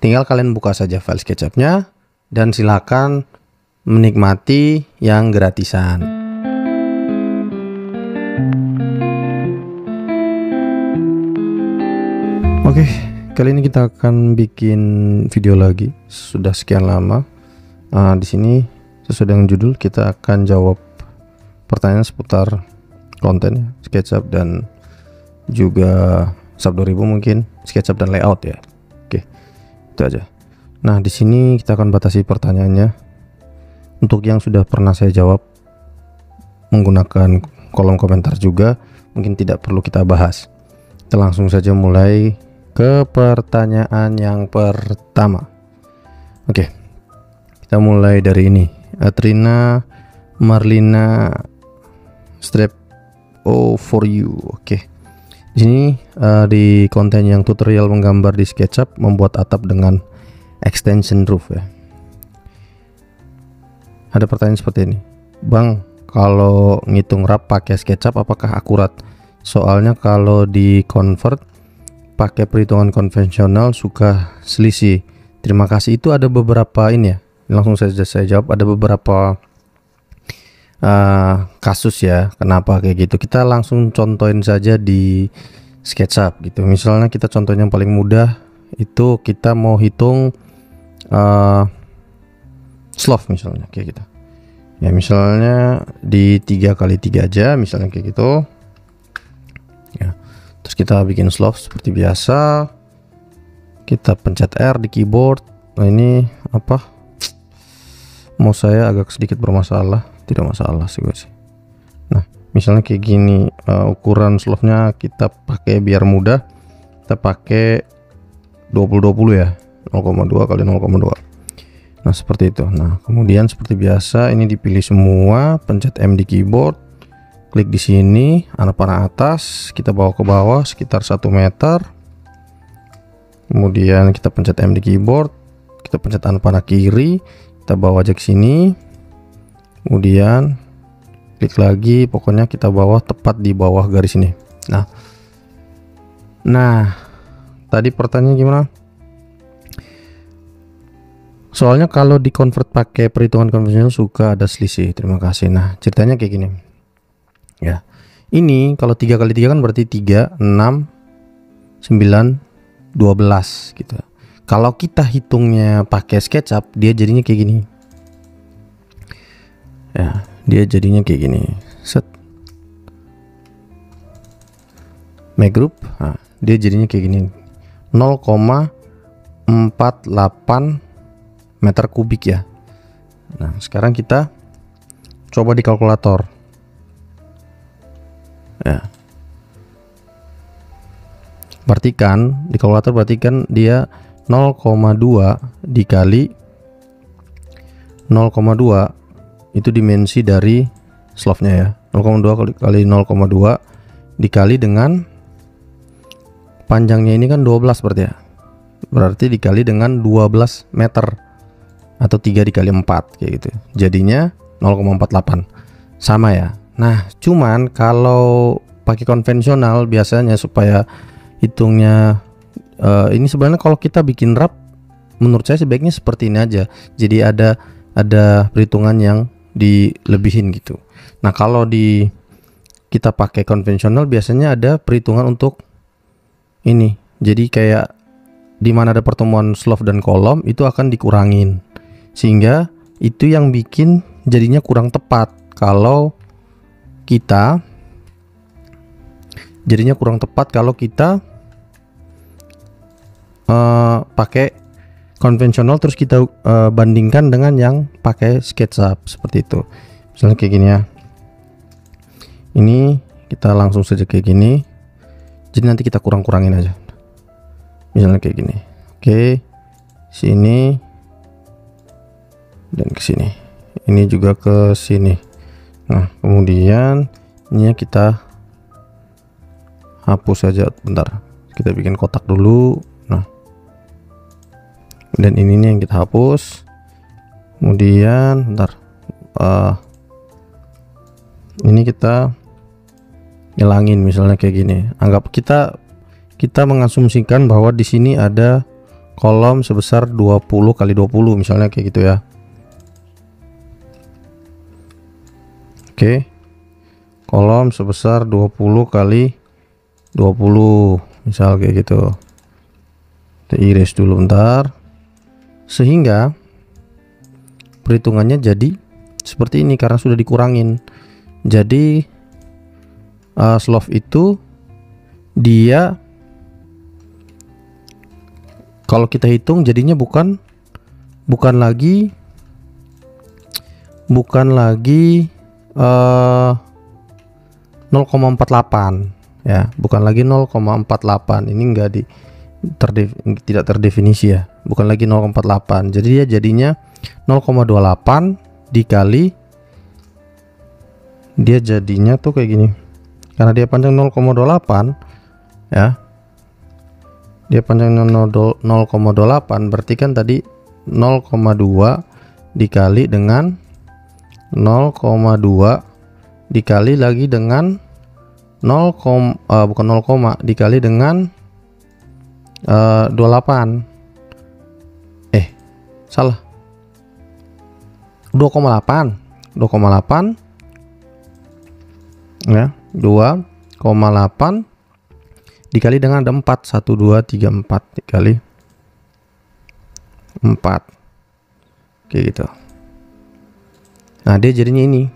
tinggal kalian buka saja file SketchUp-nya dan silakan menikmati yang gratisan. Oke, kali ini kita akan bikin video lagi. Sudah sekian lama. Di sini sesuai dengan judul kita akan jawab pertanyaan seputar konten SketchUp dan juga SAP 2000 mungkin SketchUp dan layout ya. Oke, itu aja. Nah, di sini kita akan batasi pertanyaannya. Untuk yang sudah pernah saya jawab menggunakan kolom komentar juga, mungkin tidak perlu kita bahas. Kita langsung saja mulai ke pertanyaan yang pertama. Oke, kita mulai dari ini. Trina Marlina Strap for you. Oke, di sini di konten yang tutorial menggambar di SketchUp membuat atap dengan extension roof ya. Ada pertanyaan seperti ini, Bang, kalau ngitung rap pakai SketchUp apakah akurat? Soalnya kalau di convert pakai perhitungan konvensional suka selisih. Terima kasih. Itu ada beberapa ini ya. Langsung saja saya jawab, ada beberapa kasus ya kenapa kayak gitu. Kita langsung contohin saja di SketchUp gitu. Misalnya kita contohin yang paling mudah, itu kita mau hitung slope misalnya kayak gitu ya, misalnya di 3x3 aja misalnya kayak gitu ya. Terus kita bikin slope seperti biasa, kita pencet R di keyboard. Nah, ini apa, mau saya agak sedikit bermasalah, tidak masalah sih gue sih. Nah, misalnya kayak gini, ukuran slope nya kita pakai biar mudah, kita pakai 20-20 ya, 0,2 kali 0,2. Nah, seperti itu. Nah, kemudian seperti biasa ini dipilih semua, pencet M di keyboard, klik di sini, anak panah atas, kita bawa ke bawah sekitar 1 meter. Kemudian kita pencet M di keyboard, kita pencet anak panah kiri, kita bawa aja ke sini. Kemudian klik lagi, pokoknya kita bawa tepat di bawah garis ini. Nah, tadi pertanyaannya gimana? Soalnya kalau di convert pakai perhitungan konvensional suka ada selisih. Terima kasih. Nah, ceritanya kayak gini ya. Ini kalau 3x3 kan berarti 3, 6, 9, 12 gitu. Kalau kita hitungnya pakai SketchUp, dia jadinya kayak gini ya, dia jadinya kayak gini. Set make group, nah, dia jadinya kayak gini, 0,48 meter kubik ya. Nah, sekarang kita coba di kalkulator ya. Perhatikan di kalkulator, perhatikan dia 0,2 dikali 0,2 itu dimensi dari slope-nya ya. 0,2 kali 0,2 dikali dengan panjangnya ini kan 12 berarti ya. Berarti dikali dengan 12 meter atau 3 dikali 4 kayak gitu. Jadinya 0,48. Sama ya. Nah, cuman kalau pakai konvensional biasanya supaya hitungnya ini sebenarnya kalau kita bikin rap menurut saya sebaiknya seperti ini aja. Jadi ada perhitungan yang dilebihin gitu. Nah, kalau kita pakai konvensional biasanya ada perhitungan untuk ini. Jadi kayak di mana ada pertemuan slope dan kolom itu akan dikurangin. Sehingga itu yang bikin jadinya kurang tepat. Kalau kita pakai konvensional terus kita bandingkan dengan yang pakai SketchUp seperti itu. Misalnya kayak gini ya. Ini kita langsung saja kayak gini. Jadi nanti kita kurang-kurangin aja. Misalnya kayak gini. Oke. Sini dan ke sini. Ini juga ke sini. Nah, kemudian ini kita hapus saja. Bentar. Kita bikin kotak dulu. Nah. Dan ininya yang kita hapus. Kemudian bentar. Ini kita hilangin misalnya kayak gini. Anggap kita mengasumsikan bahwa di sini ada kolom sebesar 20 kali 20 misalnya kayak gitu ya. Oke, kolom sebesar 20 kali 20 misal kayak gitu. Kita iris dulu bentar, sehingga perhitungannya jadi seperti ini karena sudah dikurangin. Jadi slope itu dia kalau kita hitung jadinya bukan lagi 0,48 ya, bukan lagi 0,48. Ini enggak tidak terdefinisi ya, bukan lagi 0,48. Jadi dia jadinya 0,28 dikali, dia jadinya tuh kayak gini karena dia panjang 0,28 ya. Dia panjangnya 0,28 berarti kan tadi 0,2 dikali dengan 0,2 dikali lagi dengan 0, bukan 0, dikali dengan 28. Salah. 2,8 ya, 2,8 dikali dengan ada 4, 1 2 3 4 dikali 4 kayak gitu. Nah dia jadinya ini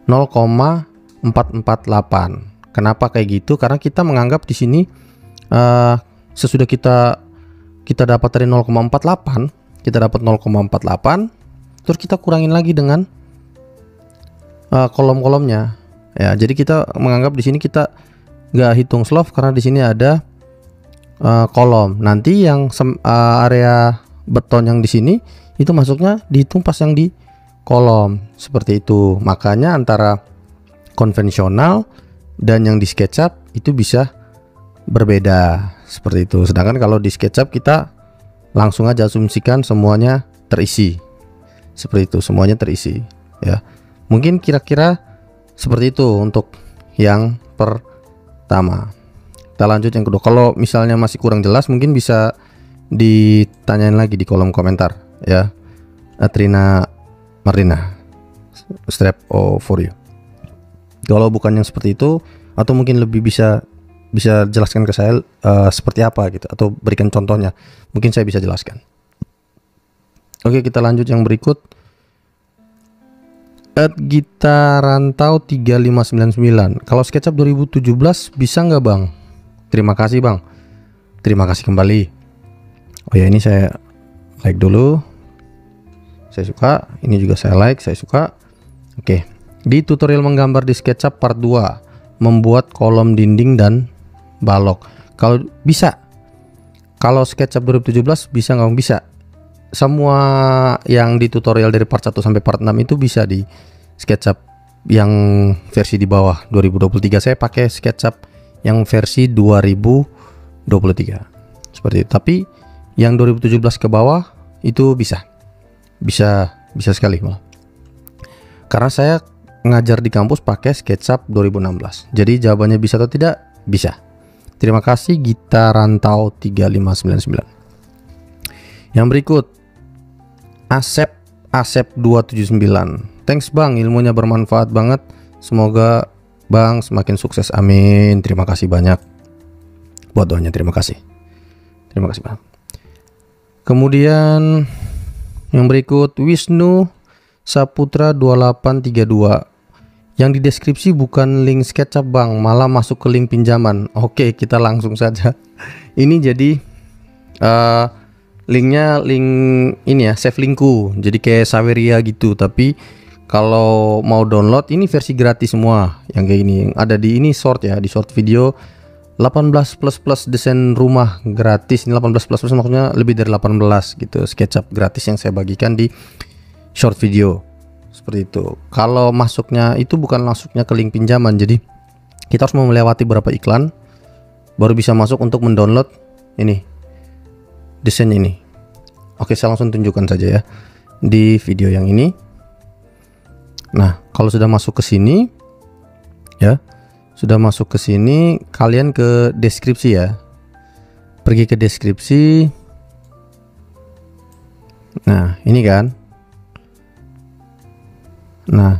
0,448. Kenapa kayak gitu? Karena kita menganggap di sini sesudah kita dapat dari 0,48, kita dapat 0,48, terus kita kurangin lagi dengan kolom-kolomnya ya. Jadi kita menganggap di sini kita nggak hitung slope karena di sini ada kolom. Nanti yang area beton yang di sini itu masuknya dihitung pas yang di kolom seperti itu. Makanya antara konvensional dan yang di SketchUp itu bisa berbeda seperti itu. Sedangkan kalau di SketchUp kita langsung aja asumsikan semuanya terisi seperti itu, semuanya terisi ya. Mungkin kira-kira seperti itu untuk yang pertama. Kita lanjut yang kedua. Kalau misalnya masih kurang jelas mungkin bisa ditanyain lagi di kolom komentar ya. Trina Marina, strap for you. Kalau bukan yang seperti itu, atau mungkin lebih bisa jelaskan ke saya seperti apa gitu, atau berikan contohnya, mungkin saya bisa jelaskan. Oke, kita lanjut yang berikut. @gitarantau 3599. Kalau SketchUp 2017 bisa nggak bang? Terima kasih bang. Terima kasih kembali. Oh ya, ini saya like dulu. Saya suka. Ini juga saya like, saya suka. Oke. Di tutorial menggambar di SketchUp part 2, membuat kolom dinding dan balok. Kalau bisa. Kalau SketchUp 2017 bisa nggak? Bisa. Semua yang di tutorial dari part 1 sampai part 6 itu bisa di SketchUp yang versi di bawah 2023. Saya pakai SketchUp yang versi 2023 seperti itu. Tapi yang 2017 ke bawah itu bisa sekali malah. Karena saya ngajar di kampus pakai SketchUp 2016. Jadi jawabannya bisa atau tidak? Bisa. Terima kasih Gitarantau 3599. Yang berikut Asep 279. Thanks bang, ilmunya bermanfaat banget. Semoga bang semakin sukses, amin. Terima kasih banyak buat doanya, terima kasih bang. Kemudian yang berikut Wisnu Saputra 2832. Yang di deskripsi bukan link SketchUp bang, malah masuk ke link pinjaman. Oke, kita langsung saja. Ini jadi linknya link ini ya, save linku. Jadi kayak Saweria gitu. Tapi kalau mau download ini versi gratis semua. Yang kayak ini ada di ini short ya, di short video 18 plus desain rumah gratis. Ini 18 plus maksudnya lebih dari 18 gitu. SketchUp gratis yang saya bagikan di short video seperti itu. Kalau masuknya itu bukan masuknya ke link pinjaman. Jadi kita harus mau melewati beberapa iklan baru bisa masuk untuk mendownload ini desain ini. Oke, saya langsung tunjukkan saja ya di video yang ini. Nah, kalau sudah masuk ke sini ya, sudah masuk ke sini, kalian ke deskripsi ya. pergi ke deskripsi. Nah, ini kan. Nah,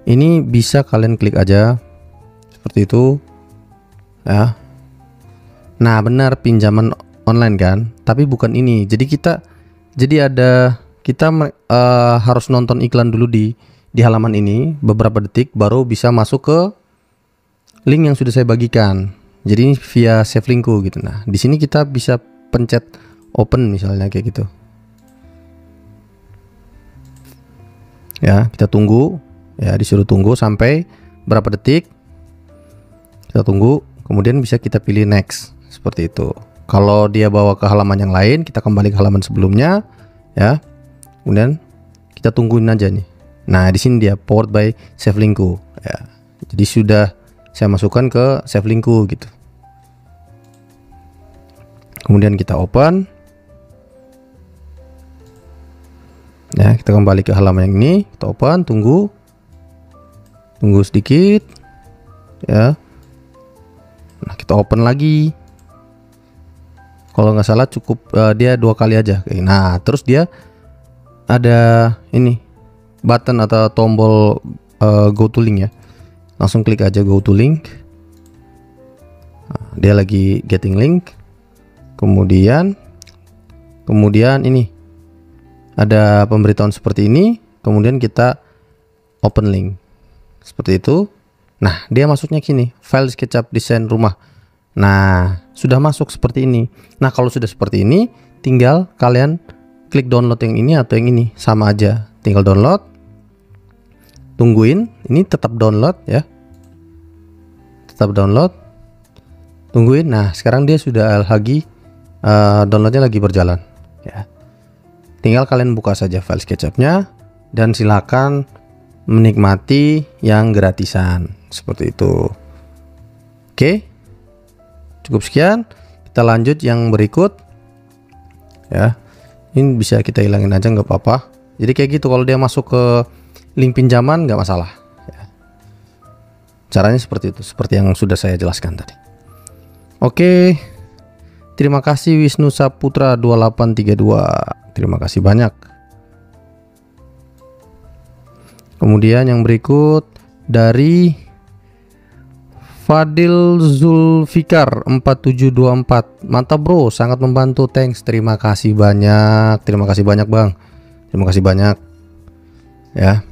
ini bisa kalian klik aja seperti itu ya. Nah, benar pinjaman online kan, tapi bukan ini. Jadi kita harus nonton iklan dulu di halaman ini beberapa detik baru bisa masuk ke link yang sudah saya bagikan. Jadi ini via save linkku gitu. Nah, di sini kita bisa pencet open misalnya kayak gitu. Ya, kita tunggu ya, disuruh tunggu sampai berapa detik. Kita tunggu, kemudian bisa kita pilih next seperti itu. Kalau dia bawa ke halaman yang lain, kita kembali ke halaman sebelumnya ya. Kemudian kita tungguin aja nih. Nah, di sini dia powered by save linkku ya. Jadi sudah saya masukkan ke save linkku gitu. Kemudian kita open. Ya, kita kembali ke halaman yang ini, kita open, tunggu sedikit ya. Nah, kita open lagi. Kalau nggak salah cukup dia 2 kali aja. Nah, terus dia ada ini button atau tombol go to link ya. Langsung klik aja go to link. Nah, dia lagi getting link. Kemudian ini ada pemberitahuan seperti ini, kemudian kita open link seperti itu. Nah, dia masuknya gini, file SketchUp desain rumah. Nah, sudah masuk seperti ini. Nah, kalau sudah seperti ini, tinggal kalian klik download yang ini atau yang ini, sama aja. Tinggal download, tungguin, ini tetap download ya, tetap download, tungguin. Nah, sekarang dia sudah lagi downloadnya lagi berjalan ya. Tinggal kalian buka saja file SketchUp-nya dan silakan menikmati yang gratisan seperti itu. Oke, cukup sekian. Kita lanjut yang berikut ya. Ini bisa kita hilangin aja nggak apa-apa. Jadi kayak gitu, kalau dia masuk ke link pinjaman nggak masalah ya. Caranya seperti itu, seperti yang sudah saya jelaskan tadi. Oke, terima kasih Wisnu Saputra 2832. Terima kasih banyak. Kemudian yang berikut dari Fadil Zulfikar 4724. Mantap bro, sangat membantu, thanks. Terima kasih banyak. Terima kasih banyak bang. Terima kasih banyak ya.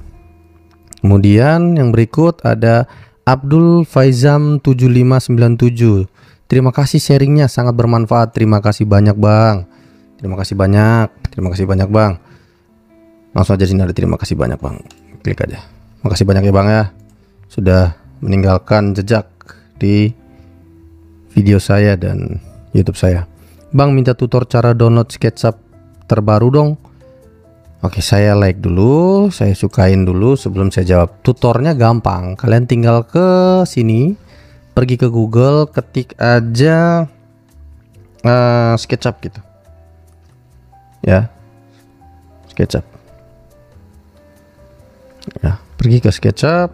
Kemudian yang berikut ada Abdul Faizam 7597. Terima kasih sharingnya, sangat bermanfaat. Terima kasih banyak bang. Terima kasih banyak. Terima kasih banyak bang. Langsung aja sini ada terima kasih banyak bang. Klik aja. Makasih banyak ya bang ya, sudah meninggalkan jejak di video saya dan YouTube saya. Bang, minta tutor cara download SketchUp terbaru dong. Oke, saya like dulu, saya sukain dulu sebelum saya jawab. Tutornya gampang, kalian tinggal ke sini, pergi ke Google, ketik aja SketchUp gitu ya, SketchUp ya, pergi ke SketchUp.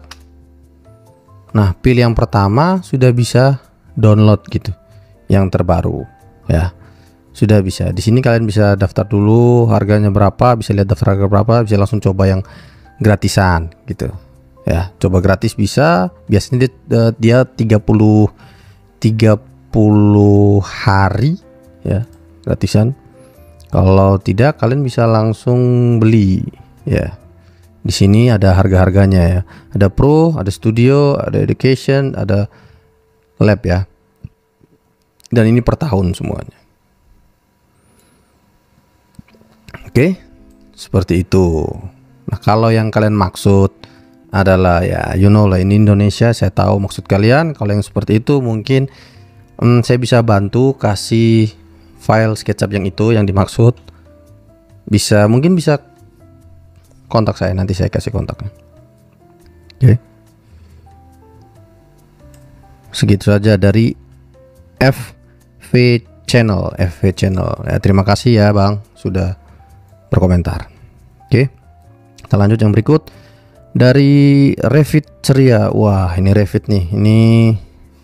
Nah, pilih yang pertama, sudah bisa download gitu yang terbaru ya, sudah bisa. Di sini kalian bisa daftar dulu, harganya berapa, bisa lihat daftar harga berapa, bisa langsung coba yang gratisan gitu ya. Coba gratis bisa, biasanya dia 30 hari ya gratisan. Kalau tidak, kalian bisa langsung beli ya. Di sini ada harga-harganya ya. Ada Pro, ada Studio, ada Education, ada Lab ya. Dan ini per tahun semuanya. Oke, seperti itu. Nah, kalau yang kalian maksud adalah ya, you know lah, ini Indonesia, saya tahu maksud kalian. Kalau yang seperti itu mungkin saya bisa bantu kasih file SketchUp yang itu yang dimaksud. Mungkin bisa kontak saya, nanti saya kasih kontaknya. Oke. Segitu saja dari FV Channel ya. Terima kasih ya bang sudah berkomentar. Oke, kita lanjut yang berikut dari Revit Ceria. Wah, ini Revit nih, ini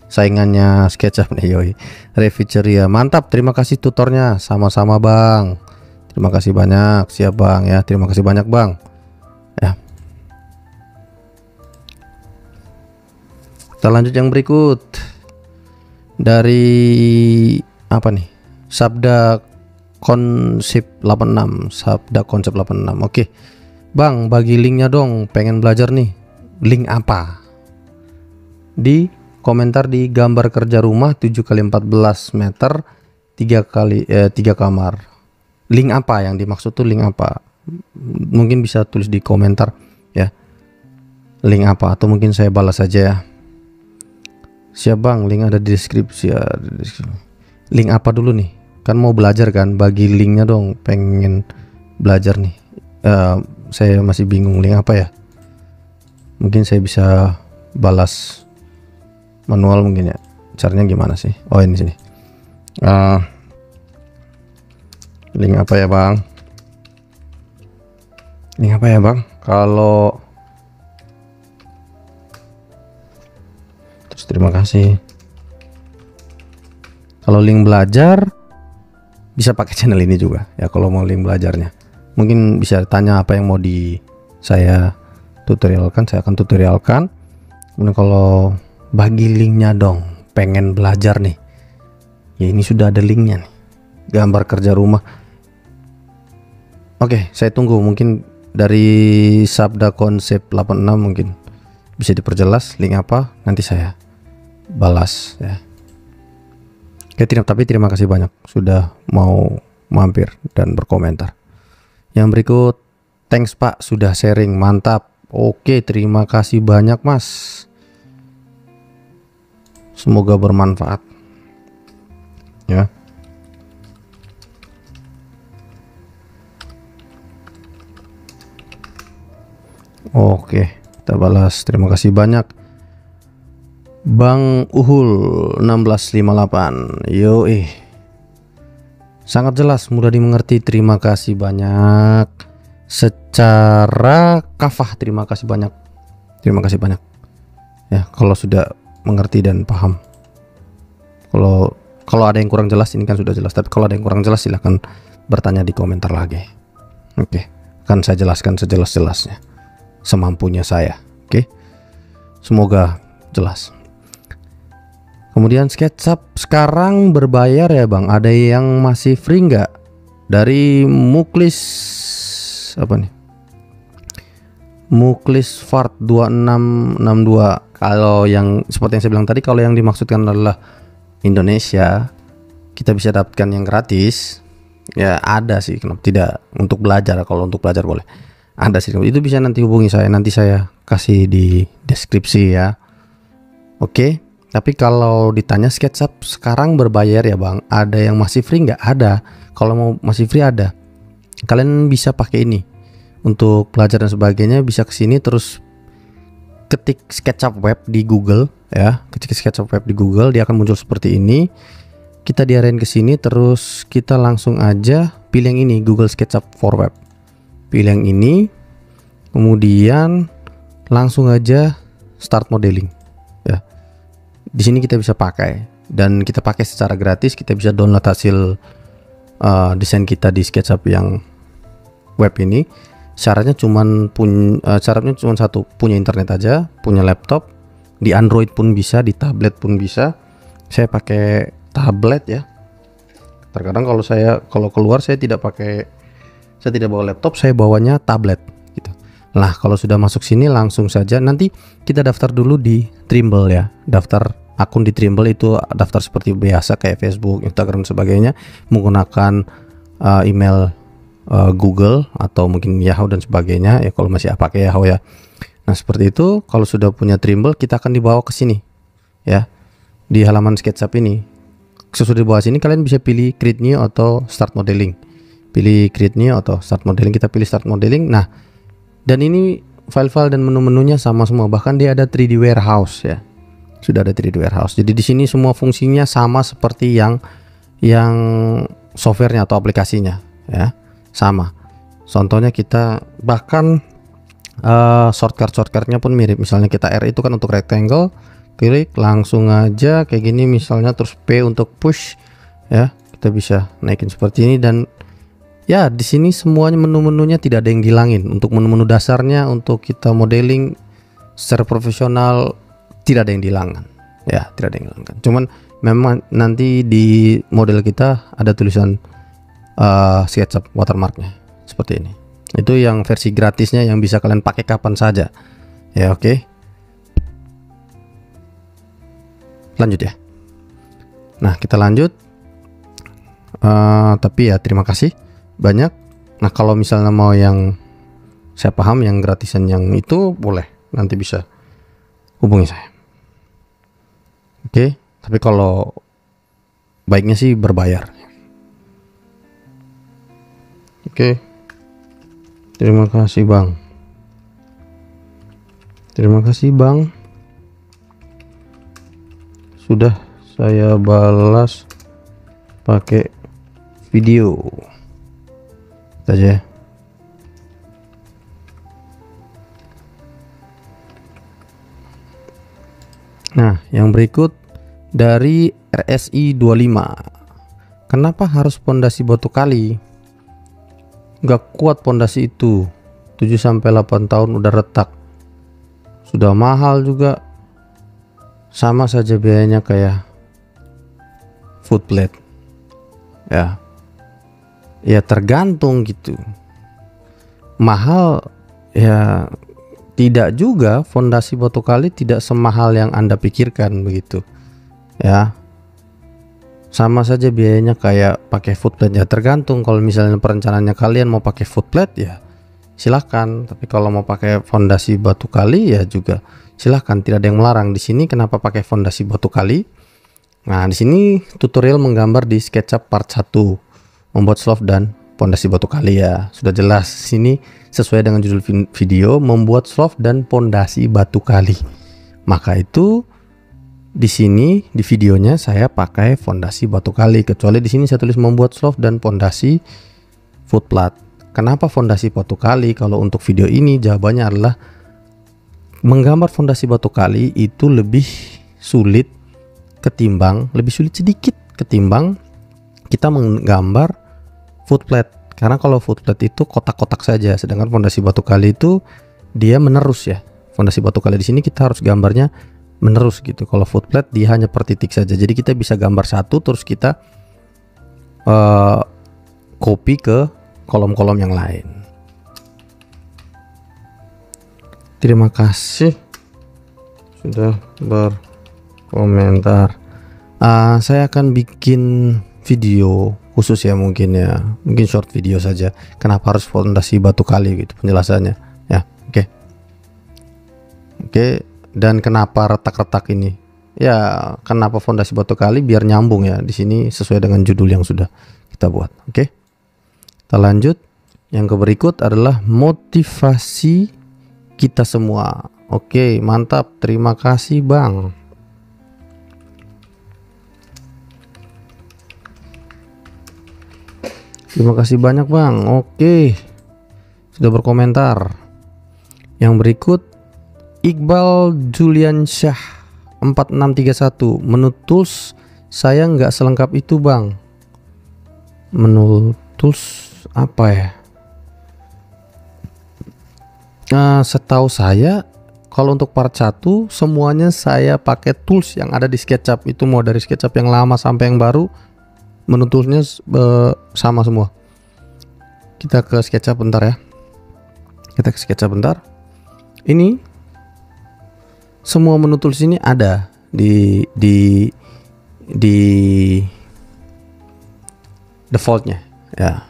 saingannya SketchUp nih yoi. Reviceria, mantap, terima kasih tutornya. Sama-sama Bang, terima kasih banyak. Siap Bang ya, terima kasih banyak Bang ya. Kita lanjut yang berikut dari apa nih, Sabda Konsep 86, Sabda Konsep 86. Oke Bang, bagi linknya dong, pengen belajar nih. Link apa? Di komentar di gambar kerja rumah 7x14 meter 3 kamar. Link apa yang dimaksud tuh, link apa? Mungkin bisa tulis di komentar ya, link apa, atau mungkin saya balas saja ya. Siap Bang, link ada di deskripsi ya. Link apa dulu nih? Kan mau belajar kan, bagi linknya dong, pengen belajar nih. Saya masih bingung link apa ya. Mungkin saya bisa balas manual mungkin ya. Caranya gimana sih? Oh ini sini. Link apa ya Bang? Link apa ya Bang? Kalau terima kasih. Kalau link belajar bisa pakai channel ini juga ya. Kalau mau link belajarnya mungkin bisa tanya apa yang mau saya tutorialkan, saya akan tutorialkan. Kemudian kalau bagi linknya dong, pengen belajar nih ya, ini sudah ada linknya nih, gambar kerja rumah. Oke, saya tunggu mungkin dari Sabda Konsep 86 mungkin bisa diperjelas link apa, nanti saya balas ya. Oke, tapi terima kasih banyak sudah mau mampir dan berkomentar. Yang berikut, thanks Pak sudah sharing, mantap. Oke, terima kasih banyak Mas, semoga bermanfaat ya. Oke, kita balas, terima kasih banyak Bang Uhul 1658. Yoi, sangat jelas, mudah dimengerti, terima kasih banyak. Secara kafah, terima kasih banyak. Terima kasih banyak ya, kalau sudah mengerti dan paham. Kalau ada yang kurang jelas, ini kan sudah jelas, tapi kalau ada yang kurang jelas silahkan bertanya di komentar lagi. Oke, kan saya jelaskan sejelas-jelasnya, semampunya saya. Oke, semoga jelas. Kemudian SketchUp sekarang berbayar ya Bang, ada yang masih free nggak? Dari Muklis apa nih, Muklis Fart 2662. Kalau yang seperti yang saya bilang tadi, kalau yang dimaksudkan adalah Indonesia, kita bisa dapatkan yang gratis ya, ada sih, kenapa tidak, untuk belajar. Kalau untuk belajar boleh, ada sih, itu bisa nanti hubungi saya, nanti saya kasih di deskripsi ya. Oke. Tapi kalau ditanya SketchUp sekarang berbayar ya Bang, ada yang masih free nggak? Ada. Kalau mau masih free ada. Kalian bisa pakai ini untuk belajar dan sebagainya, bisa ke sini terus ketik SketchUp web di Google ya. Ketik SketchUp web di Google, dia akan muncul seperti ini. Kita diarahin ke sini, terus kita langsung aja pilih yang ini, Google SketchUp for Web. Pilih yang ini, kemudian langsung aja start modeling. Di sini kita bisa pakai, dan kita pakai secara gratis. Kita bisa download hasil desain kita di SketchUp yang web ini. Syaratnya cuma satu, punya internet aja, punya laptop. Di Android pun bisa, di tablet pun bisa. Saya pakai tablet ya. Terkadang kalau keluar saya tidak bawa laptop, saya bawanya tablet gitu. Nah, kalau sudah masuk sini langsung saja nanti kita daftar dulu di Trimble ya. Daftar akun di Trimble itu daftar seperti biasa kayak Facebook, Instagram dan sebagainya, menggunakan email Google atau mungkin Yahoo dan sebagainya ya, kalau masih pakai Yahoo ya. Nah, seperti itu. Kalau sudah punya Trimble, kita akan dibawa ke sini ya, di halaman SketchUp ini. Sesudah di bawah sini kalian bisa pilih create new atau start modeling. Pilih create new atau start modeling, kita pilih start modeling. Nah, dan ini file-file dan menu-menunya sama semua, bahkan dia ada 3D warehouse ya. Sudah ada 3D warehouse. Jadi di sini semua fungsinya sama seperti yang softwarenya atau aplikasinya ya, sama. Contohnya kita bahkan shortcutnya pun mirip. Misalnya kita R itu kan untuk rectangle, klik langsung aja kayak gini misalnya, terus P untuk push ya, kita bisa naikin seperti ini. Dan ya di sini semuanya menu-menunya tidak ada yang dihilangin. Untuk menu-menu dasarnya untuk kita modeling secara profesional tidak ada yang dihilangkan ya, tidak ada yang dihilangkan. Cuman memang nanti di model kita ada tulisan SketchUp watermarknya seperti ini. Itu yang versi gratisnya yang bisa kalian pakai kapan saja ya. Oke, lanjut ya. Nah kita lanjut, tapi ya terima kasih banyak. Nah kalau misalnya mau yang saya paham yang gratisan yang itu boleh, nanti bisa hubungi saya. Oke, tapi kalau baiknya sih berbayar. Oke, terima kasih Bang. Terima kasih Bang. Sudah saya balas pakai video saja. Nah, yang berikut dari RSI 25. Kenapa harus pondasi batu kali? Gak kuat pondasi itu. 7-8 tahun udah retak. Sudah mahal juga. Sama saja biayanya kayak foot plate. Ya. Ya tergantung gitu. Mahal ya tidak juga, fondasi batu kali tidak semahal yang Anda pikirkan begitu. Ya. Sama saja biayanya kayak pakai foot plate ya, tergantung. Kalau misalnya perencanaannya kalian mau pakai foot plate ya silahkan, tapi kalau mau pakai fondasi batu kali ya juga silahkan, tidak ada yang melarang. Di sini kenapa pakai fondasi batu kali? Nah, di sini tutorial menggambar di SketchUp part 1 membuat slope dan fondasi batu kali ya. Sudah jelas sini sesuai dengan judul video, membuat slope dan fondasi batu kali. Maka itu di sini di videonya saya pakai fondasi batu kali, kecuali di sini saya tulis membuat slope dan fondasi foot plate. Kenapa fondasi batu kali? Kalau untuk video ini jawabannya adalah menggambar fondasi batu kali itu lebih sulit ketimbang, lebih sulit sedikit ketimbang kita menggambar foot plate. Karena kalau foot plate itu kotak-kotak saja, sedangkan fondasi batu kali itu dia menerus ya. Fondasi batu kali di sini kita harus gambarnya menerus gitu. Kalau foot plate dia hanya per titik saja. Jadi kita bisa gambar satu terus kita copy ke kolom-kolom yang lain. Terima kasih sudah berkomentar. Saya akan bikin video khusus ya, mungkin short video saja. Kenapa harus fondasi batu kali gitu penjelasannya ya. Oke. Dan kenapa retak-retak ini? Ya, kenapa fondasi batu kali biar nyambung ya. Di sini sesuai dengan judul yang sudah kita buat. Oke. Kita lanjut. Yang berikut adalah motivasi kita semua. Oke, mantap. Terima kasih, Bang. Terima kasih banyak, Bang. Oke. Sudah berkomentar. Yang berikut Iqbal Julian Syah 4631. Menu tools saya nggak selengkap itu, Bang. Menu tools apa ya? Setahu saya kalau untuk part 1 semuanya saya pakai tools yang ada di SketchUp. Itu mau dari SketchUp yang lama sampai yang baru, menu toolsnya sama semua. Kita ke SketchUp bentar ya. Kita ke SketchUp bentar. Ini semua menu tools ini ada di defaultnya ya,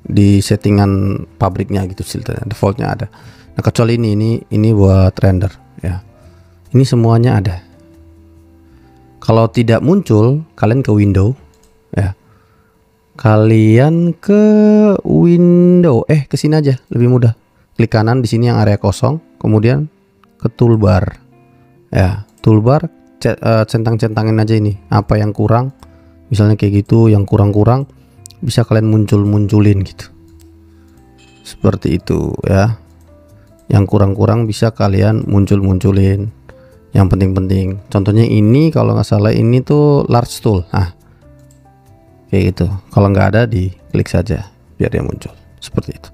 di settingan pabriknya gitu, filternya defaultnya ada. Nah kecuali ini buat render ya, ini semuanya ada. Kalau tidak muncul, kalian ke window ya, kalian ke window, ke sini aja lebih mudah, klik kanan di sini yang area kosong, kemudian ke toolbar ya, toolbar centang-centangin aja ini apa yang kurang, misalnya kayak gitu, yang kurang-kurang bisa kalian munculin gitu, seperti itu ya. Yang kurang-kurang bisa kalian munculin. yang penting-penting. Contohnya ini kalau nggak salah ini tuh large tool. Nah, kayak gitu. Kalau nggak ada diklik saja biar dia muncul seperti itu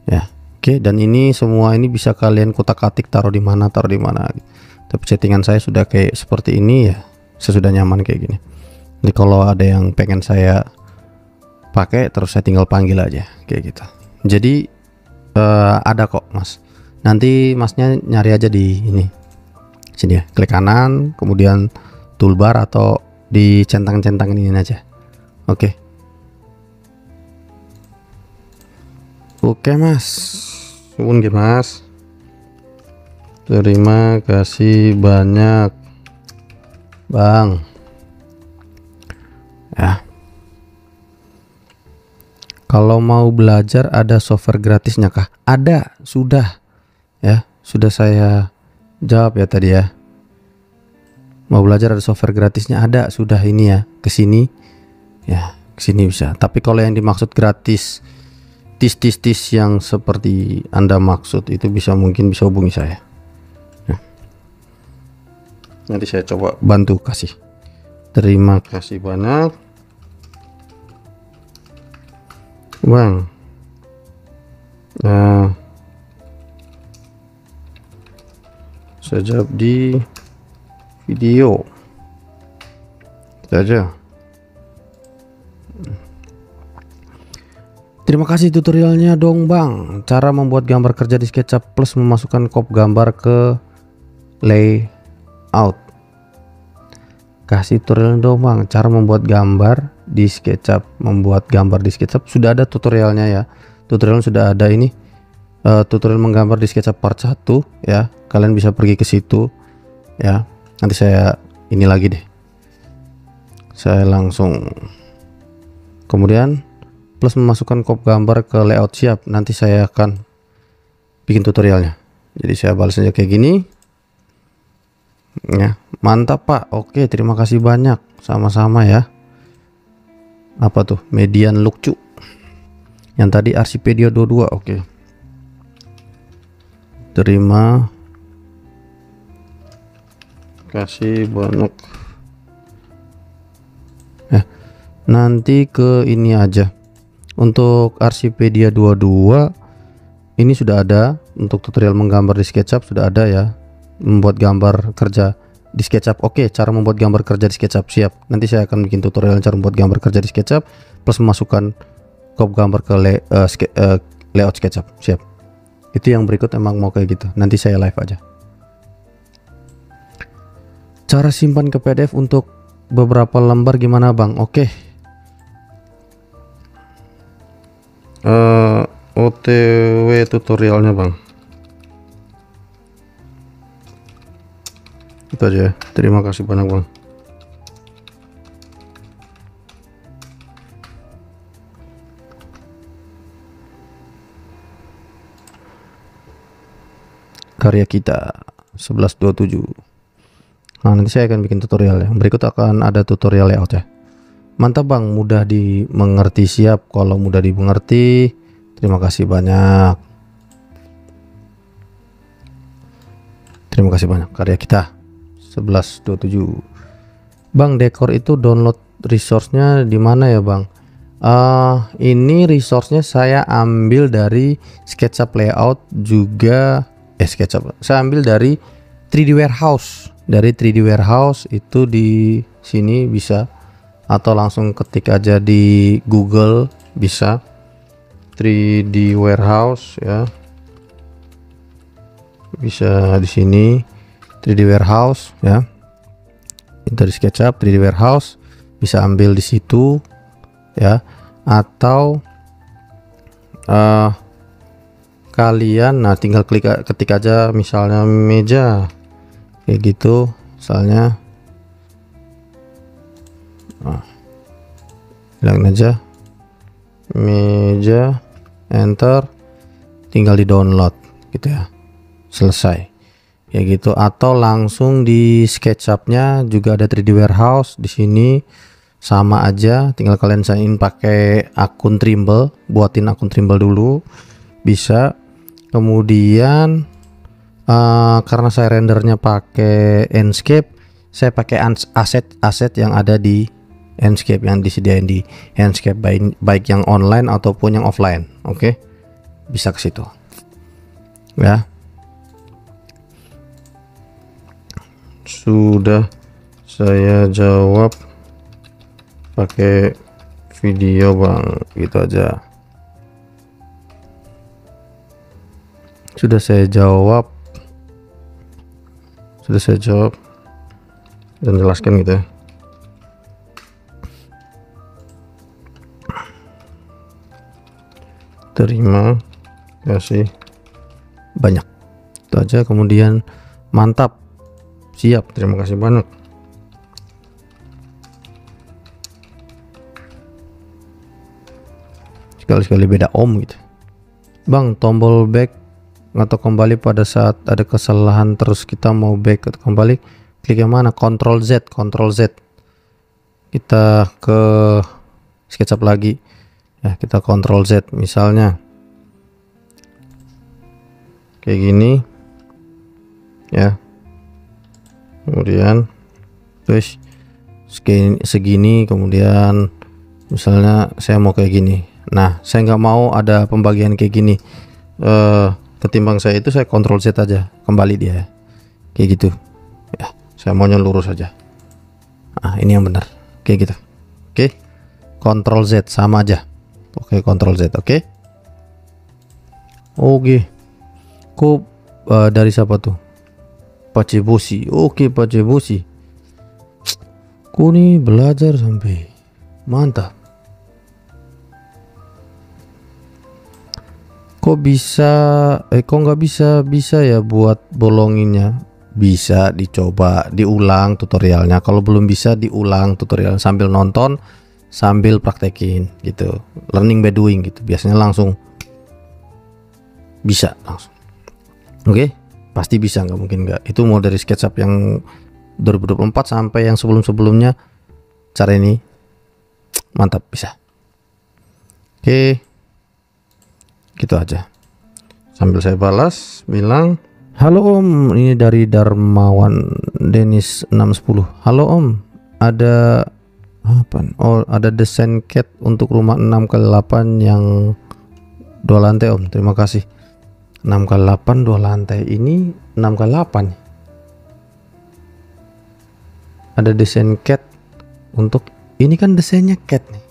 ya. Oke, dan ini semua ini bisa kalian kutak-atik taruh di mana, tapi settingan saya sudah kayak seperti ini ya, saya sudah nyaman kayak gini. Jadi kalau ada yang pengen saya pakai terus saya tinggal panggil aja kayak gitu. Jadi ada kok mas, nanti masnya nyari aja di ini sini ya, klik kanan kemudian toolbar atau di centang-centang ini aja. Oke mas, suwun nggih mas, terima kasih banyak bang ya. Kalau mau belajar ada software gratisnya kah? Ada, sudah ya, sudah saya jawab ya tadi ya. Mau belajar ada software gratisnya, ada, sudah ini ya, kesini ya, kesini bisa. Tapi kalau yang dimaksud gratis tis yang seperti Anda maksud itu mungkin bisa hubungi saya ya. Nanti saya coba bantu kasih. Terima kasih banyak bang. Saya jawab di video saja. Terima kasih tutorialnya dong bang, cara membuat gambar kerja di SketchUp plus memasukkan crop gambar ke layout. Kasih tutorial dong bang, cara membuat gambar di SketchUp. Membuat gambar di SketchUp sudah ada tutorialnya ya, tutorial sudah ada ini, tutorial menggambar di SketchUp part 1 ya, kalian bisa pergi ke situ ya. Nanti saya ini lagi deh, saya langsung kemudian plus memasukkan crop gambar ke layout, siap, nanti saya akan bikin tutorialnya. Jadi saya balas aja kayak gini ya. Mantap pak, oke terima kasih banyak, sama-sama ya. Apa tuh median lucu yang tadi Arsipedia 22. Oke, terima kasih banyak ya. Nanti ke ini aja. Untuk Arsipedia 22 ini sudah ada, untuk tutorial menggambar di SketchUp sudah ada ya, membuat gambar kerja di SketchUp. Oke, cara membuat gambar kerja di SketchUp, siap. Nanti saya akan bikin tutorial cara membuat gambar kerja di SketchUp plus memasukkan crop gambar ke layout SketchUp, siap. Itu yang berikut emang mau kayak gitu, nanti saya live aja. Cara simpan ke PDF untuk beberapa lembar gimana bang? Oke. OTW tutorialnya bang, itu aja ya. Terima kasih banyak bang. Karya kita 1127. Nah nanti saya akan bikin tutorial ya, berikut akan ada tutorial layout ya. Mantap bang, mudah dimengerti, siap. Kalau mudah dimengerti, terima kasih banyak. Terima kasih banyak. Karya kita 1127. Bang, dekor itu download resource-nya di mana ya bang? Ini resource-nya saya ambil dari SketchUp layout juga. SketchUp saya ambil dari 3D Warehouse. Dari 3D Warehouse itu di sini bisa, atau langsung ketik aja di Google bisa 3D Warehouse ya, bisa di sini 3D Warehouse ya, dari SketchUp 3D Warehouse bisa ambil di situ ya, atau kalian tinggal ketik aja misalnya meja kayak gitu misalnya. Bilangin aja meja, enter, tinggal di download gitu ya, selesai ya gitu. Atau langsung di SketchUp-nya juga ada 3D Warehouse di sini, sama aja, tinggal kalian sign in pakai akun Trimble, buatin akun Trimble dulu bisa. Kemudian Karena saya rendernya pakai Enscape, saya pakai aset yang ada di Enscape, yang disediain di Enscape, baik yang online ataupun yang offline. Oke, bisa ke situ ya. Sudah saya jawab pakai video bang, gitu aja. Sudah saya jawab dan jelaskan gitu ya. Terima kasih banyak, itu aja. Kemudian mantap, siap, terima kasih banyak. Sekali-sekali beda om gitu. Bang, tombol back atau kembali pada saat ada kesalahan, terus kita mau back atau kembali, klik yang mana? Ctrl Z. Kita ke SketchUp lagi ya, kita Ctrl Z, misalnya kayak gini ya. Kemudian terus segini, kemudian misalnya saya mau kayak gini. Nah, saya nggak mau ada pembagian kayak gini. Ketimbang saya itu, saya Ctrl Z aja, kembali dia kayak gitu ya. Saya maunya lurus aja. Nah, ini yang benar kayak gitu. Oke, Ctrl Z sama aja. Oke, Ctrl Z. Oke. Kok dari siapa tuh? Pak Cebosi. Oke, Pak Cebosi. Kok nih belajar sampai mantap. Kok bisa kok nggak bisa ya buat bolonginnya? Bisa dicoba, diulang tutorialnya. Kalau belum bisa, diulang tutorial sambil nonton, sambil praktekin gitu. Learning by doing gitu. Biasanya langsung bisa langsung. Oke, pasti bisa, nggak mungkin nggak. Itu mau dari SketchUp yang 2024 sampai yang sebelum-sebelumnya, cara ini mantap, bisa. Oke, gitu aja. Sambil saya balas, bilang, halo om, ini dari Darmawan Denis 610. Halo om, ada apa? Oh, ada desain CAD untuk rumah 6x8 yang 2 lantai om, terima kasih. 6x8 2 lantai, ini 6x8. Ada desain CAD untuk ini, kan desainnya CAD nih.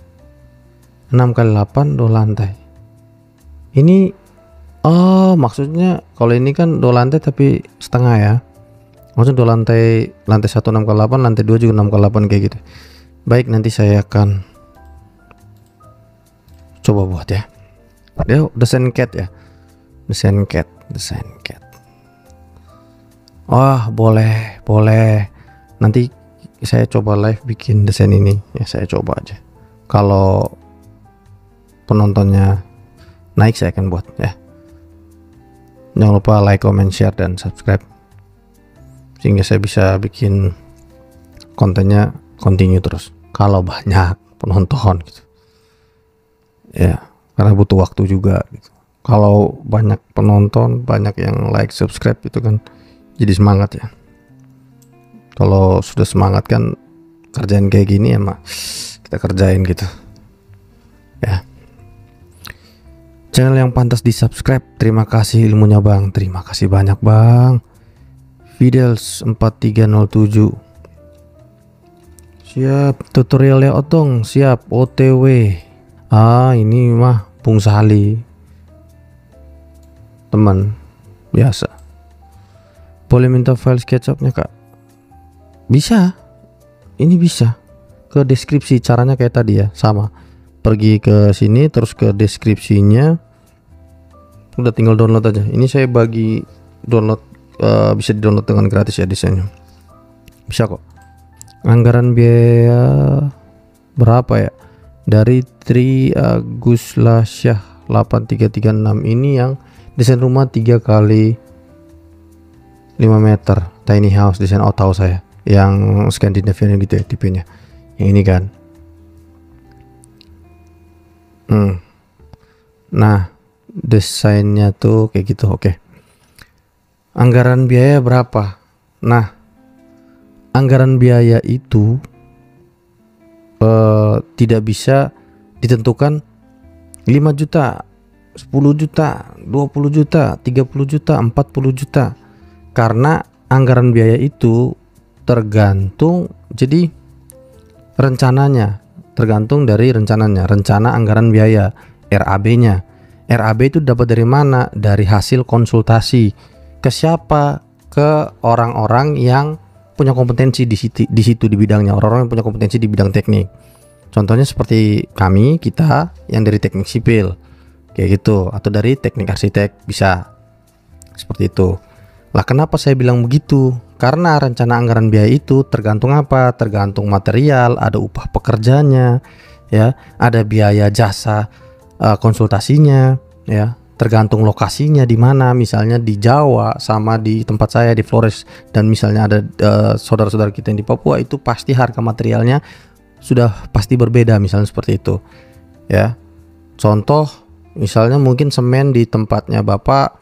6x8 2 lantai. Ini maksudnya kalau ini kan 2 lantai tapi setengah ya. Maksudnya 2 lantai 1 6x8, lantai 2 juga 6x8 kayak gitu. Baik, nanti saya akan coba buat ya. Dia desain CAD ya. Desain CAD. Wah, boleh. Nanti saya coba live bikin desain ini ya, saya coba aja. Kalau penontonnya naik, saya akan buat ya. Jangan lupa like, comment, share, dan subscribe sehingga saya bisa bikin kontennya continue terus kalau banyak penonton gitu ya, karena butuh waktu juga gitu. Kalau banyak penonton, banyak yang like, subscribe, itu kan jadi semangat ya. Kalau sudah semangat kan kerjaan kayak gini ya mah kita kerjain gitu ya. Channel yang pantas di subscribe. Terima kasih ilmunya bang, terima kasih banyak bang. Fidels 4307 siap. Tutorialnya otong siap. OTW. Ini mah Bung Sali, teman biasa. Boleh minta file SketchUp-nya kak? Bisa, ini bisa. Ke deskripsi, caranya kayak tadi ya, sama. Pergi ke sini terus ke deskripsinya, udah tinggal download aja. Ini saya bagi download, bisa di download dengan gratis ya desainnya, bisa kok. Anggaran biaya berapa ya? Dari Tri Aguslasyah 8336, ini yang desain rumah 3 kali 5 meter tiny house, desain tahu saya yang Scandinavian gitu ya tipenya. Yang ini kan nah desainnya tuh kayak gitu. Oke. Anggaran biaya berapa? Nah, anggaran biaya itu tidak bisa ditentukan 5 juta, 10 juta, 20 juta, 30 juta, 40 juta. Karena anggaran biaya itu tergantung, jadi rencananya, tergantung dari rencananya, rencana anggaran biaya, RAB-nya. RAB itu dapat dari mana? Dari hasil konsultasi. Ke siapa? Ke orang-orang yang punya kompetensi di situ di bidangnya, orang-orang yang punya kompetensi di bidang teknik. Contohnya seperti kita yang dari teknik sipil kayak gitu, atau dari teknik arsitek bisa seperti itu. Lah kenapa saya bilang begitu? Karena rencana anggaran biaya itu tergantung apa? Tergantung material, ada upah pekerjanya, ya, ada biaya jasa konsultasinya, ya, tergantung lokasinya di mana. Misalnya di Jawa sama di tempat saya di Flores, dan misalnya ada saudara-saudara kita yang di Papua, itu pasti harga materialnya sudah pasti berbeda, misalnya seperti itu, ya. Contoh misalnya mungkin semen di tempatnya Bapak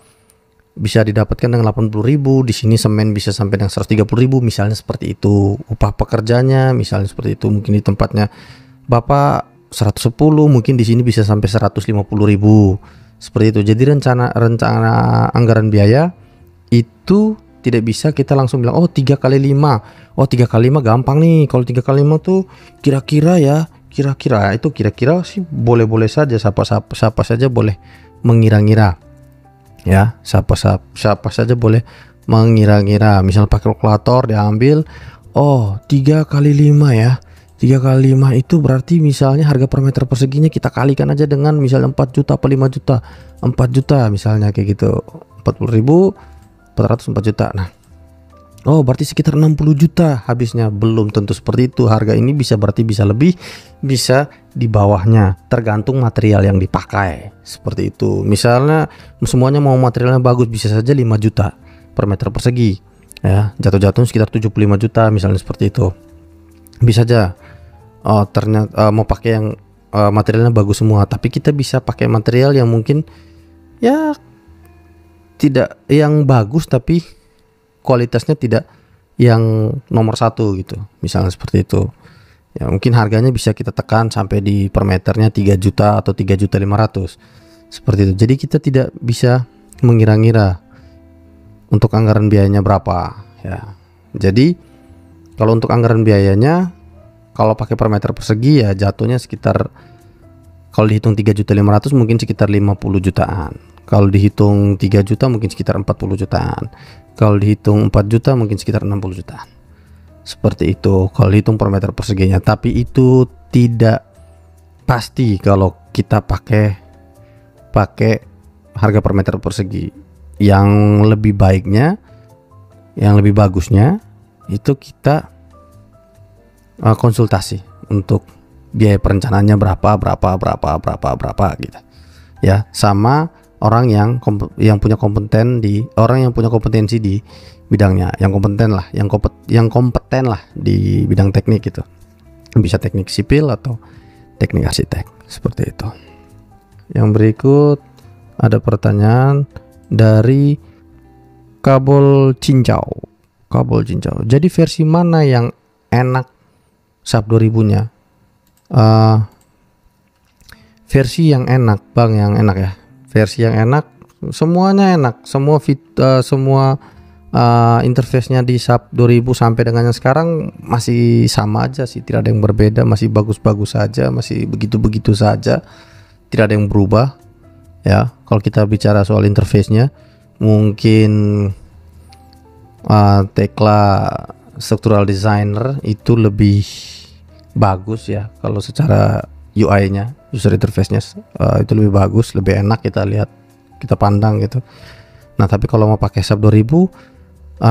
bisa didapatkan dengan 80.000, di sini semen bisa sampai dengan 130.000, misalnya seperti itu. Upah pekerjanya misalnya seperti itu, mungkin di tempatnya Bapak 110, mungkin di sini bisa sampai 150.000, seperti itu. Jadi rencana anggaran biaya itu tidak bisa kita langsung bilang, oh 3 kali 5, oh 3 kali 5 gampang nih. Kalau 3 kali 5 tuh kira-kira ya, kira-kira itu kira-kira sih boleh-boleh saja, siapa saja boleh mengira-ngira, ya, siapa saja boleh mengira-ngira. Misal pakai kalkulator diambil, oh 3 kali 5 ya, 3 kali 5 itu berarti misalnya harga per meter perseginya kita kalikan aja dengan misalnya 4 juta apa 5 juta, 4 juta misalnya kayak gitu, 40.000, 404 juta. Nah, oh berarti sekitar 60 juta habisnya. Belum tentu seperti itu. Harga ini bisa berarti bisa lebih, bisa di bawahnya, tergantung material yang dipakai, seperti itu. Misalnya semuanya mau materialnya bagus, bisa saja 5 juta per meter persegi, ya, jatuh-jatuh sekitar 75 juta misalnya seperti itu. Bisa aja ternyata mau pakai yang materialnya bagus semua, tapi kita bisa pakai material yang mungkin ya tidak yang bagus tapi kualitasnya tidak yang nomor 1 gitu, misalnya seperti itu. Ya mungkin harganya bisa kita tekan sampai di per meternya 3 juta atau 3.500.000 seperti itu. Jadi kita tidak bisa mengira-ngira untuk anggaran biayanya berapa, ya. Jadi kalau untuk anggaran biayanya, kalau pakai per meter persegi ya jatuhnya sekitar, kalau dihitung 3.500.000 mungkin sekitar 50 jutaan. Kalau dihitung 3 juta mungkin sekitar 40 jutaan. Kalau dihitung 4 juta mungkin sekitar 60 jutaan. Seperti itu kalau dihitung per meter perseginya. Tapi itu tidak pasti kalau kita pakai harga per meter persegi. Yang lebih baiknya, yang lebih bagusnya itu kita konsultasi untuk biaya perencanaannya berapa gitu, ya, sama orang yang punya kompetensi di bidangnya, yang kompeten lah di bidang teknik gitu. Bisa teknik sipil atau teknik arsitek, seperti itu. Yang berikut ada pertanyaan dari Kabel Cincau. Jadi versi mana yang enak SAP 2000-nya? Versi yang enak, Bang, yang enak ya. Versi yang enak, semuanya enak, semua interface-nya di SAP 2000 sampai dengan yang sekarang masih sama aja sih, tidak ada yang berbeda, masih bagus-bagus saja, masih begitu-begitu saja, tidak ada yang berubah, ya. Kalau kita bicara soal interface-nya, mungkin Tekla Structural Designer itu lebih bagus ya, kalau secara UI-nya, user interface-nya itu lebih bagus, lebih enak kita lihat, kita pandang gitu. Nah, tapi kalau mau pakai SAP 2000,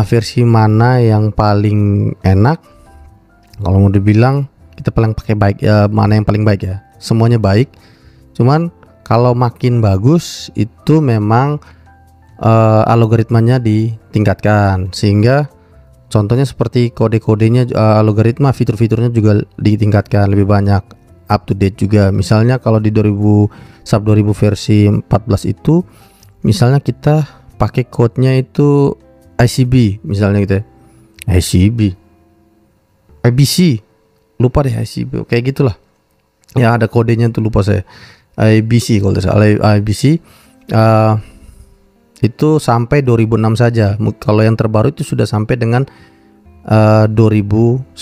versi mana yang paling enak? Kalau mau dibilang kita paling pakai baik, mana yang paling baik ya? Semuanya baik. Cuman kalau makin bagus itu memang algoritmanya ditingkatkan, sehingga contohnya seperti kode-kodenya, algoritma, fitur-fiturnya juga ditingkatkan lebih banyak, up to date juga. Misalnya kalau di SAP 2000 versi 14 itu, misalnya kita pakai code-nya itu ICB misalnya gitu ya. IBC, lupa deh ICB, kayak gitulah ya, ada kodenya tuh lupa saya. IBC kalau tidak salah, IBC itu sampai 2006 saja. Kalau yang terbaru itu sudah sampai dengan 2009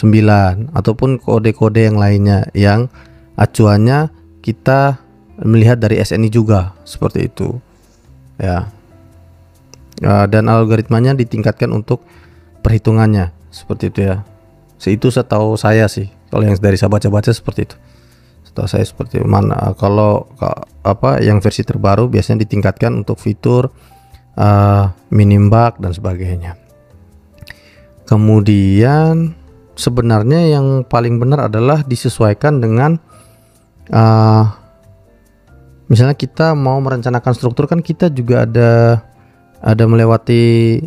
ataupun kode-kode yang lainnya yang acuannya kita melihat dari SNI juga seperti itu ya. Dan algoritmanya ditingkatkan untuk perhitungannya seperti itu ya. Itu setahu saya sih, kalau yang dari saya baca-baca seperti itu. Setahu saya seperti mana. Kalau apa yang versi terbaru biasanya ditingkatkan untuk fitur minimbug dan sebagainya. Kemudian sebenarnya yang paling benar adalah disesuaikan dengan misalnya kita mau merencanakan struktur, kan kita juga ada melewati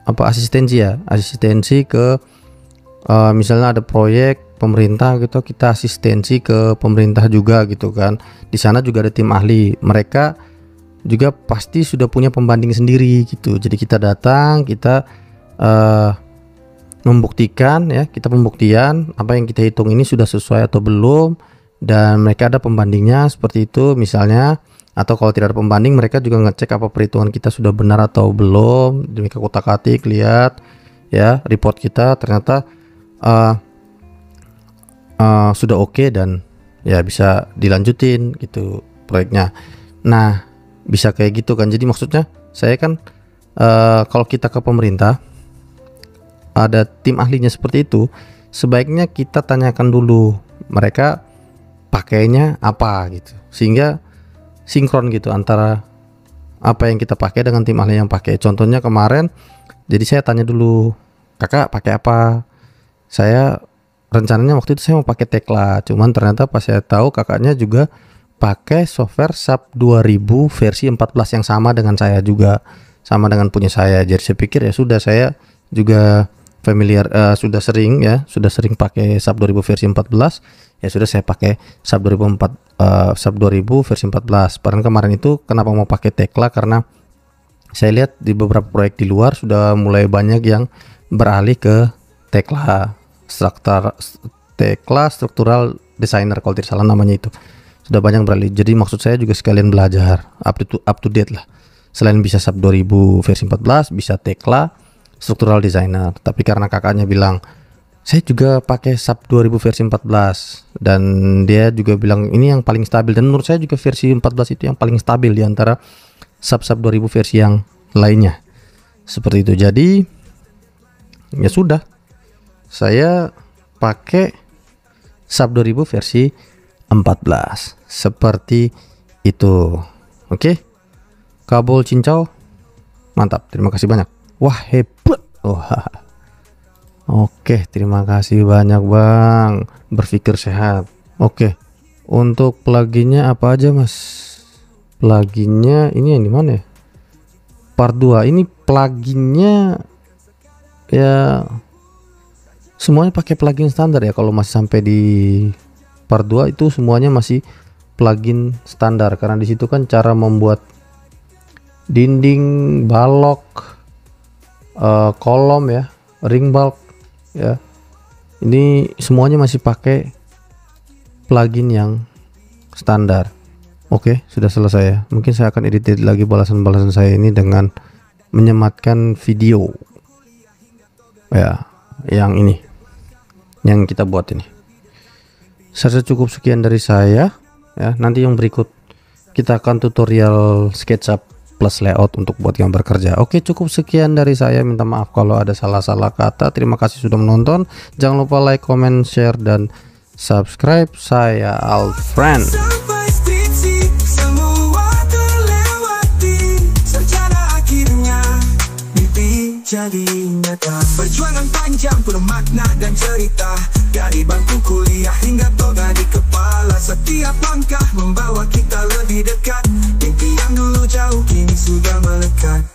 apa, asistensi ya, asistensi ke misalnya ada proyek pemerintah gitu, kita asistensi ke pemerintah juga gitu kan. Di sana juga ada tim ahli, mereka juga pasti sudah punya pembanding sendiri gitu. Jadi kita datang, kita membuktikan ya, kita pembuktian apa yang kita hitung ini sudah sesuai atau belum, dan mereka ada pembandingnya seperti itu misalnya. Atau kalau tidak ada pembanding, mereka juga ngecek apa perhitungan kita sudah benar atau belum. Mereka kotak-katik, lihat ya report kita ternyata sudah oke, dan ya bisa dilanjutin gitu proyeknya. Nah, bisa kayak gitu kan. Jadi maksudnya saya kan kalau kita ke pemerintah ada tim ahlinya seperti itu, sebaiknya kita tanyakan dulu mereka pakainya apa gitu, sehingga sinkron gitu antara apa yang kita pakai dengan tim ahli yang pakai. Contohnya kemarin, jadi saya tanya dulu, kakak pakai apa? Saya rencananya waktu itu saya mau pakai Tekla, cuman ternyata pas saya tahu kakaknya juga pakai software SAP 2000 versi 14 yang sama dengan saya juga, sama dengan punya saya. Jadi saya pikir ya sudah, saya juga familiar, sudah sering pakai SAP 2000 versi 14, ya sudah saya pakai SAP 2000 versi 14. Padahal kemarin itu kenapa mau pakai Tekla, karena saya lihat di beberapa proyek di luar sudah mulai banyak yang beralih ke Tekla Structural Designer kalau tidak salah namanya, itu sudah banyak beralih. Jadi maksud saya juga sekalian belajar up to date lah. Selain bisa SAP 2000 versi 14, bisa Tekla Structural Designer. Tapi karena kakaknya bilang saya juga pakai SAP 2000 versi 14, dan dia juga bilang ini yang paling stabil, dan menurut saya juga versi 14 itu yang paling stabil di antara SAP 2000 versi yang lainnya seperti itu. Jadi ya sudah, saya pakai SAP 2000 versi 14 seperti itu. Oke, kabel cincau mantap, terima kasih banyak. Wah, hebat. Oke, terima kasih banyak Bang, berpikir sehat. Oke, untuk pluginnya apa aja Mas? Pluginnya ini yang dimana ya? Part 2 ini pluginnya ya semuanya pakai plugin standar ya. Kalau masih sampai di part 2 itu semuanya masih plugin standar, karena disitu kan cara membuat dinding, balok, kolom ya, ring bulk ya, ini semuanya masih pakai plugin yang standar. Oke, sudah selesai ya. Mungkin saya akan edit lagi balasan-balasan saya ini dengan menyematkan video ya, yang ini yang kita buat ini. Saya cukup sekian dari saya ya. Nanti yang berikut kita akan tutorial SketchUp plus layout untuk buat gambar kerja. Oke, cukup sekian dari saya. Minta maaf kalau ada salah-salah kata. Terima kasih sudah menonton. Jangan lupa like, comment, share, dan subscribe. Saya Alfred. Jadi nyata, perjuangan panjang penuh makna dan cerita, dari bangku kuliah hingga toga di kepala. Setiap langkah membawa kita lebih dekat, mimpi yang dulu jauh kini sudah melekat.